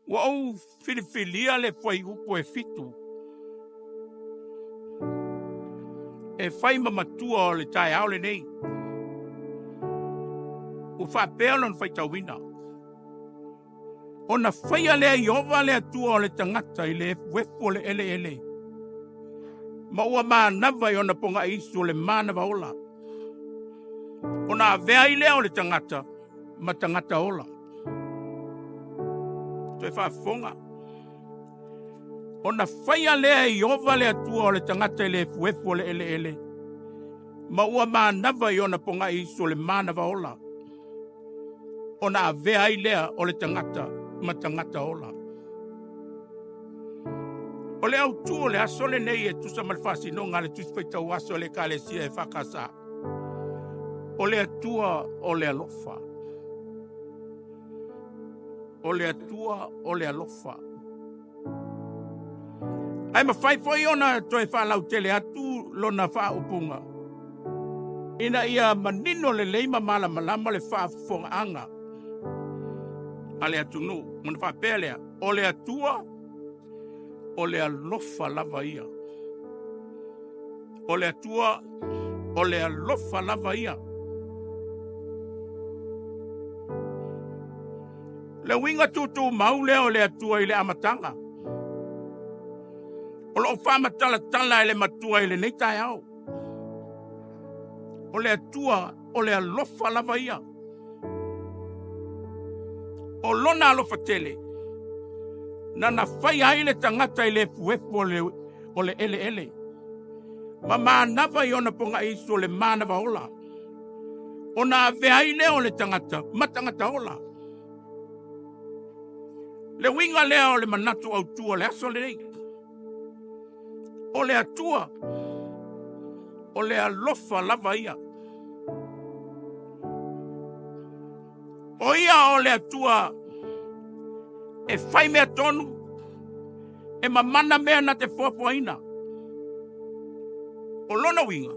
Ua au filifilia le fai upo e fitu. E fai Matua o le Taeao le nei. Ua whapea lon fai tauina. Ona faia le Iova le atua o le tagata I le efuefu o le eleele. Ma ua manava I ona pogaiisu o le manava ola. Ona avea I lea o le tagata, ma tagata ola. Toi whaafonga. Ona faia lea Iova le atua o le tagata I le efuefu o le eleele. Ma ua manava I ona pogaiisu o le manava ola. Ona avea I lea o le tagata, ma tagata ola. O le autu o le aso le nei e tusa malfasinonga le tusi faitau aso le kalesia e whakasa. O le atua o le alofa. O le atua o le alofa. Ai mawhai foi ona toi whalau tele atu lona wha upunga. Ina ia manino le leima mala malama le wha fonga anga. Ale atunu, muna wha pelea. O le atua o le alofa lava ia. O le atua o le alofa lava ia. Le winga tutu maule o le atua I le amatanga. O lo whama tala I le matua I le nei Taeao. O le atua o le alofa lava ia. O lona alofa tele. Na fai ai le tagata I le efuefu o le eleele. Ma manava I ona pogaiisu o le manava ola. Ona avea ai lea o le tagata, ma tagata ola. Le winga lea o le manatu autua le aso le nei. O le atua, o le alofa lava ia. O ia o le atua, e fai mea tonu, e mamana mea na te fuafuaina. O lona winga,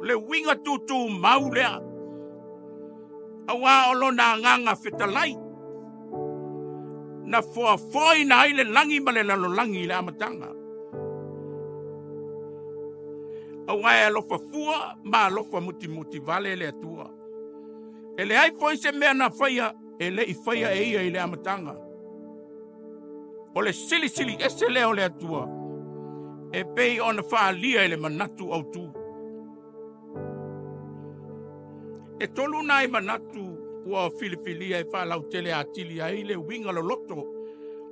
le winga tutu maulea, awa o lona nganga fetalai, na fuafuaina ai le langi ma le lalolangi I le amatanga. Awa e alofa fua, ma alofa muti vale le atua. Ele ai foi se mea na faia, ele I faia e ia I le amatanga. O le sili ese leo le atua. E pei ona whaalia I le manatu au tu. E tolu na I manatu ua filifilia e whaalau tele atili ai le winga lo loto.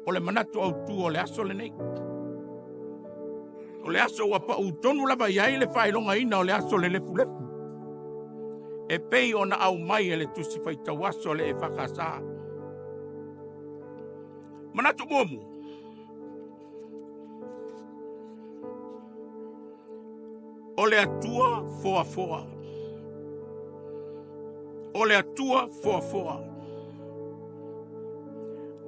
O le manatu au tu o le aso le nei. O le aso ua pa utonu lava iai le whailonga ina o le aso le lefu. E pei ona au mai e le tusi faitau aso le e whakasa. Manatu momu. O le atua foa. O le atua foa.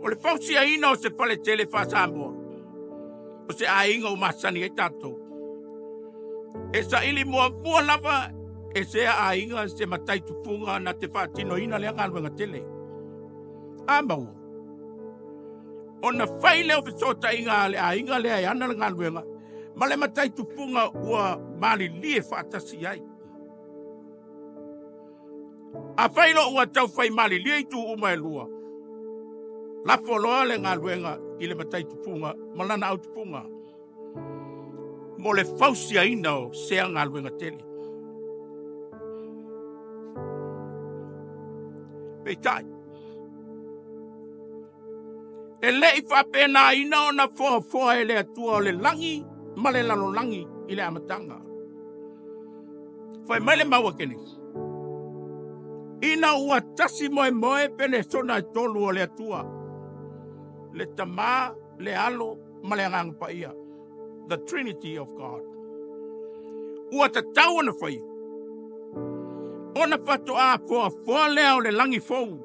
O le fausia ina o se pale tele whasamboa. O se ainga o masani e tatou. E sa ili mua mua lava e se ainga se matai tupunga na te whaatino ina le angaluenga tele. Amau. O na whaile o fesota inga le ainga le aiana le angaluenga. Ma le matai tupunga ua mali lie whaatasi ai. A whailo ua tau whai mali lie tu uma e lua. La foloa le angaluenga I le matai tupunga, malana au tupunga. Mo le fausia ina o se angaluenga tele. Peitai. E le I whapena ina o na foa e le atua o le langi, ma le lalolangi I le amatanga. Whai mai le maua Kenese. Ina ua tasi moe pene sona tolu o le atua. Le tama, le alo, ma le angang paia. The Trinity of God. Ua tatau ana whai. Ona patoa foa lea o le langi fou.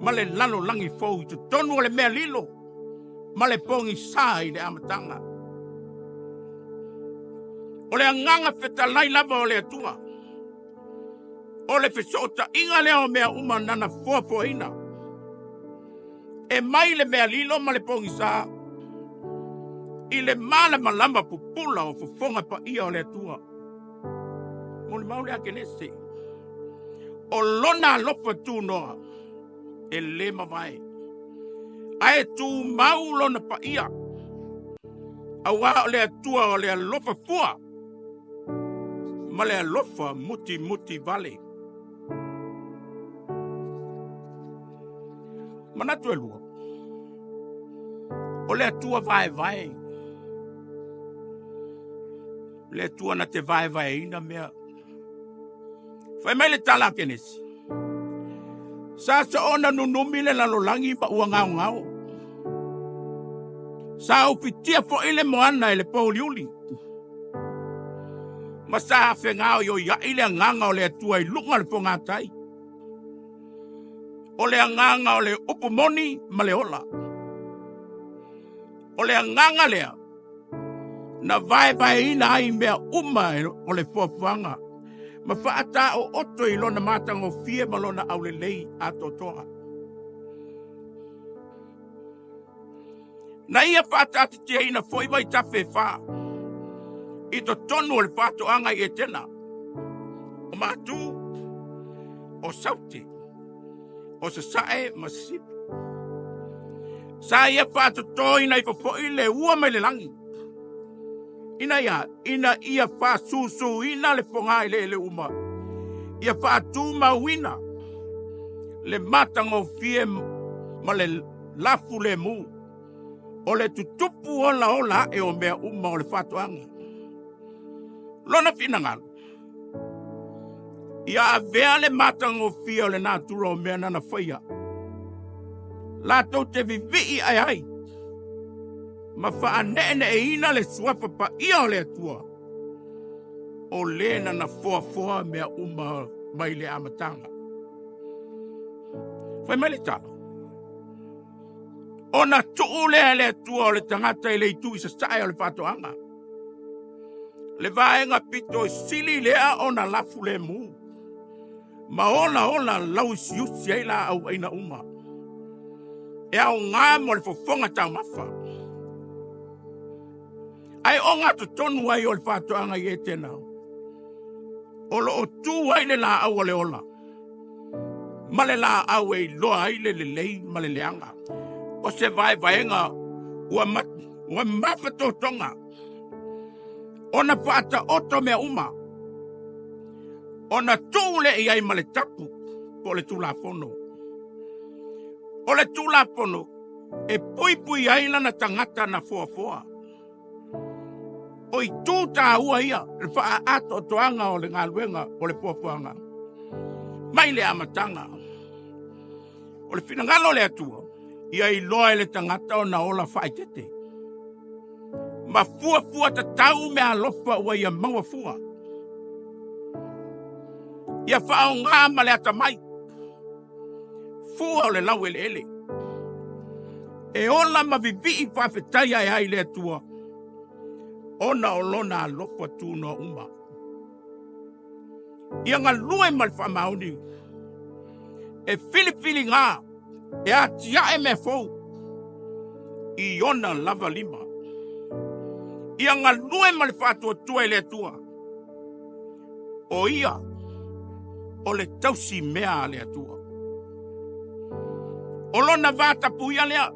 Ma le lalo langi fou. Tu tonu o le mea lilo. Ma le pongi sa I le amatanga. O le anganga fetalai lava o le atua. O le fesota inga lea o mea uma nana foa ina. E mai le mea lilo ma le pongi sa. I le mala malama pupula o fufonga pa ia o le atua. Mo le maule a Kenese. O lona lopa tu noa. E le mawai. Ae tu mau lona pa ia. Awa o le atua o le alofa fua. Ma le alofa muti vale. Manatu e lua. O le atua vai. Le atua na te vai ina mea. Fai mai le tala Kenese. Sa ona nunumi le lalolangi pa ua ngao. Sa upitia fo ile moana ele pauliuli. Ma sa hafe ngao yo ya ile nganga o le atua i lunga le pongatai. O le nganga o le upumoni ma le ola. O le nganga lea. Na vai ina ai mea uma o le fuafanga. Ma whaata o oto i lona matango fie ma lona au le lei a totoa. Na ia whaata te tia ina foi vai tafe wha. I to tonu o le whaato anga i e tena. O mātū, o sauti, o sa sae ma sipu. Sa ia whaato tō ina i fafoi le ua mai le langi. Ina ia wha susu ina le whonga i le uma. Ia wha tū mawina. Le matango fie ma le lafu le mu. O le tutupu ola e o mea uma o le whatoanga. Lona fina ngalo. Ia avea le matango fie o le natura o mea nana faia. La tau te vivi ai. Ma whaanene e ina le suapa pa ia o le atua. O lena na foa mea uma mai le amatanga. Whai mai le tala. O na tuu lea le atua o le tangata i le itu i sa sae o le whatoanga. Le vaenga pito i sili lea o na lafu le mu. Ma ona lau siusi eila au aina uma. E au ngā mo le fofonga tau mafa. Ai o ngā tonu ai o le whātoanga i e tēnā. O lo o tū ai le la au le ola. Ma le la au e loa ai le lei ma le leanga. O se vaenga ua mawhato tonga. O na whaata oto mea uma. O na tūle i ai ma le tapu po le tūlapono. O le tūlapono e pui ai lana tangata na foa. O i tūta ua ia, le wha ato toanga o le ngaluenga o le puapuanga. Mai le amatanga. O le finangalo le atua, ia i loa le tangata o na ola whaitete. Ma fua ta tau mea lofa ua ia maua fua. Ia wha o ngā ma le ata mai. Fua o le lau eleele. E ola ma vivi whawhetai ai le atua. Ona o lona lofa tūno uma. Ia ngā lue mal whamauni. E fili ngā. E atia e me fau. I ona lava lima. Ia ngā lue mal whatua tua le atua. O ia. O le tausi mea le atua. O lona vata puia lea.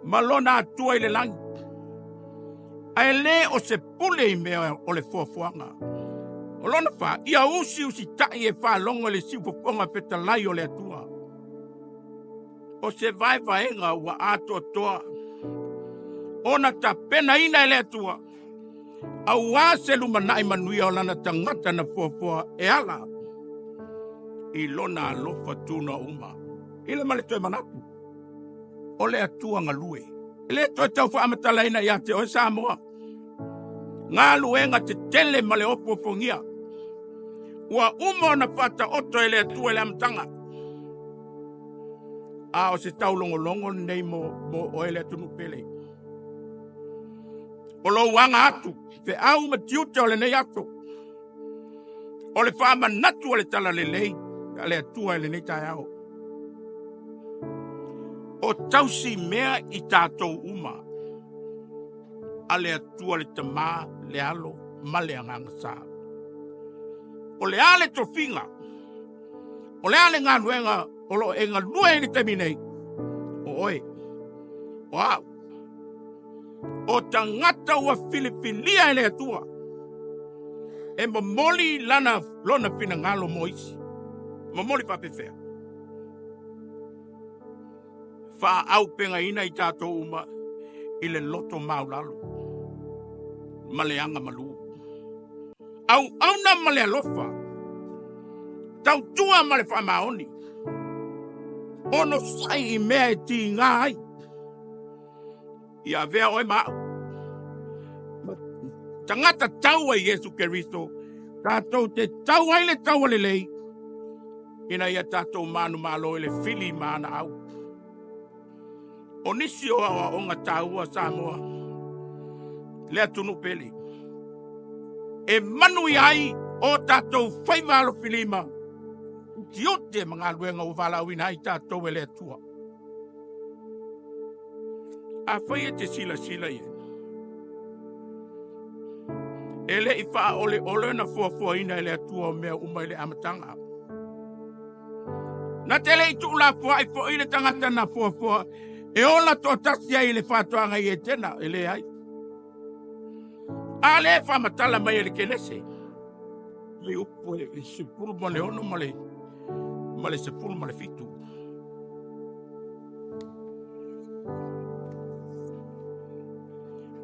Ma lona atua i le langi. Ai le o se pule i mea o le fuafuanga. O lona wha, ia usi tai e wha longa le siu poponga peta lai o le atua. O se vaenga ua ato toa. Ona ta pena ina e le atua. Au a se lumanai manuia o lana tangata na fuafua e ala. I lona alofa tūna uma. Ile male toi manatu. O le atua ngalue. Le toi tau wha amatalaina ia te o Samoa. Ngā luenga te tele ma le opo fongia. Ua umo na pata oto e le atua le amatanga. A o se tau longo nei mo o ele atunu pele. O lo wanga atu. Fe au ma tiute o le nei atu. O le wha manatu o le tala le lei. Le atua e le nei Taeao. O tausi mea I tātou uma. A le atua le tamā, le alo, ma le anganga sā. O le ale tofinga. O le ale ngā nuenga, o lo e ngā lue ni temi nei. O oe. O au. O tangata ua Filipinia le atua. E mamoli lana pina ngalo moisi. Mamoli papefea. Fa au penga ina I tātou uma I le loto maulalo. Maleanga malu. Au na male alofa. Tau tua male fa maoni. Ono sai I mea e ti ngai. I avea oi mao. Tangata tau ai Yesu Keristo. Tātou te tau ai le tau ale lei. Ina ia tātou manu malo ele fili mana au. O nisi o awa o ngā tāua Samoa. Lea tunu pele. E manu I ai o tātou whaivalo filima. Ki o te mga luenga o wala wina I tātou ele atua. A whaia te sila ye. Ele I wha ole na fua ina ele atua o mea uma ele amatanga. Na tele I tuula fua I fua ile tangata na fua. E ola to tasia I le whātuanga I e tena, ele ai. A le whamatala mai ele Kenese. Le upo e sepuru male ono male sepuru male fitu.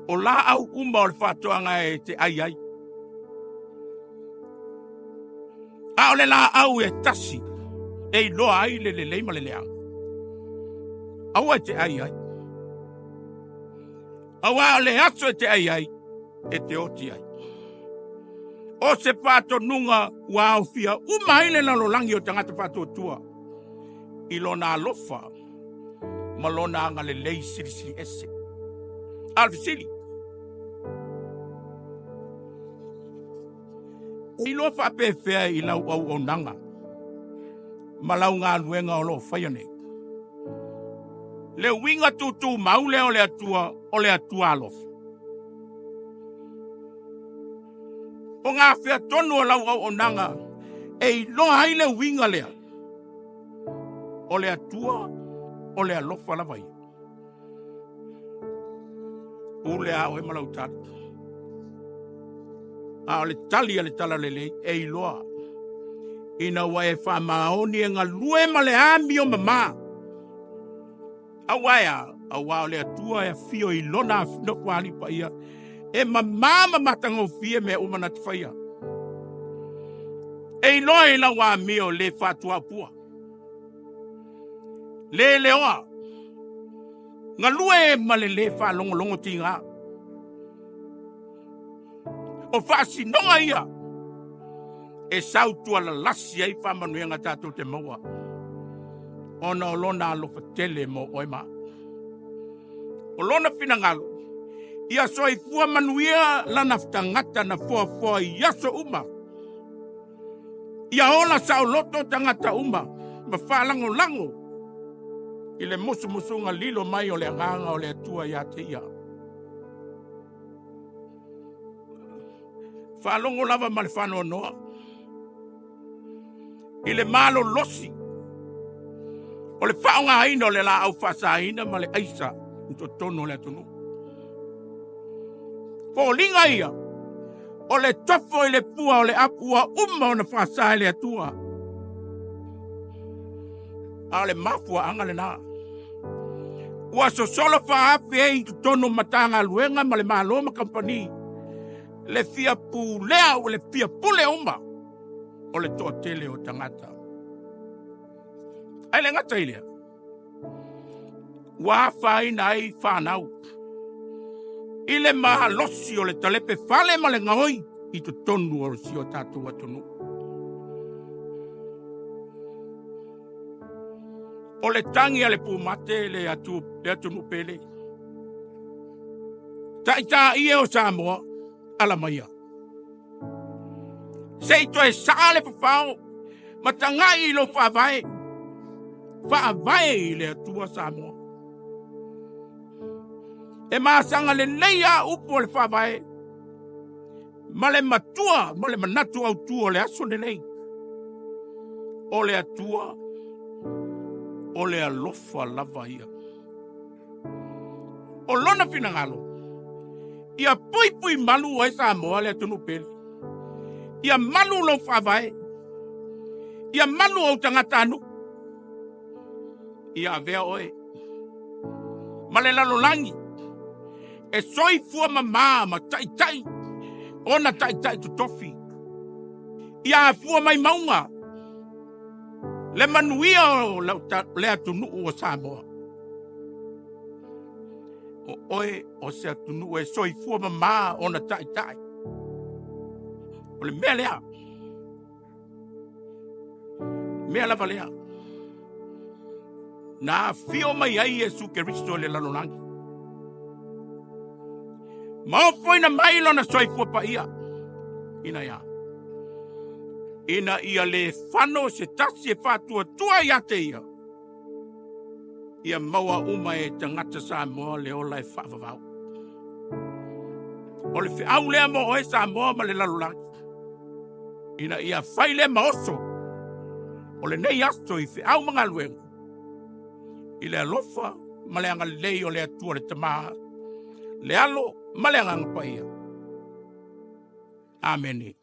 O la au umba o le whātuanga e te ai. A ole la au e tasi. E loa ai le male leang. Awa te ai. Awa le aso e te ai. E te oti ai. O se pato nunga ua au fia. Uma ile na lo langi o tangata pato tua. I lona alofa. Ma lona anga le lei siri ese. Alfisili. I lo fa pefea I lau au nanga. Ma lau ngā luenga o lo whaia nei. Le winga tutu maule o le atua alof. O ngā whea tonu o lau au nanga. E lo hai le winga lea. O le atua, o le alofa la vai. O le a o e malau tatu. A o le tali a le tala lele e iloa. Ina wa e wha maoni e ngā lue ma le ami o mama. Awaya, awa o le atua e fio I lona no kwali pa ia. E mama matango fie me umana te whaia. E iloa I la wa mi o le whatua pua. Le leoa. Ngā lue ma le wha longo ti ngā. O whaasi nonga ia. E sautua la lasi ai whamanuenga tātou te maua. Ona o lona alofa tele mo oima. O lona pinangalo. Ia soi fua manuia lana tangata na fua I aso uma. Ia ola sao loto tangata uma. Ma whalango. I le musunga lilo mai o le anganga o le atua ia te ia. Whalongo lava ma le whanoa noa. I le malo losi. O le whaonga haina o le la au whasa haina ma le aisa. Ito tono le atunu. Fo linga ia. O le tofo I le pua o le apua uma o na whasa le atua. A le mafua anga le naa. Ua so solo whaape e ito tono matanga luenga ma le maloma kampani. Le fia pulea o le fia pule uma. O le toa tele o tangata. Ai le ngata ilea. Wa whaina ai whanau. I le maha losi o le talepe whale ma le ngaoi. I to tonu o si o tātou atonu. O le tangi a le pumate le atunu pele. Ta ie o Samoa. Ala maia. Se ito e sale fafao. Matangai lo whaavae. Whaavae I le atua Samoa. E masanga le leia upo le whawai. Ma le matua, ma le manatu au tua le aso le lei. O le atua, o le alofa lava ia. O lona finangalo. Ia pui malu o esa moa le atunu peli. Ia malu lo whawai. Ia malu o tangata anu. Ia avea oe. Ma le lalolangi. E soi fua ma tai. Ona tai tu tofi. Ia fua mai maunga. Le manuia o le atunu o Samoa. O oe o se atunu e soi fua ma ona tai. O le mea lea. Mea lava lea. Na fio mai ai Yesu Keristo le lalolangi. Mau foi na mai lona soi fua pa ia. Ina ia. Ina ia le whano se tasi e whātua tua ia te ia. Ia maua uma e tangata Samoa le ola e whaavavau. O le whiau lea mo oe Samoa ma le lalolangi. Ina ia whaile maoso. O le nei asto i whiau mga luengu. I le alofa ma le anga lei o le atua le tamaha. Le alo ma le anga paia. Amen.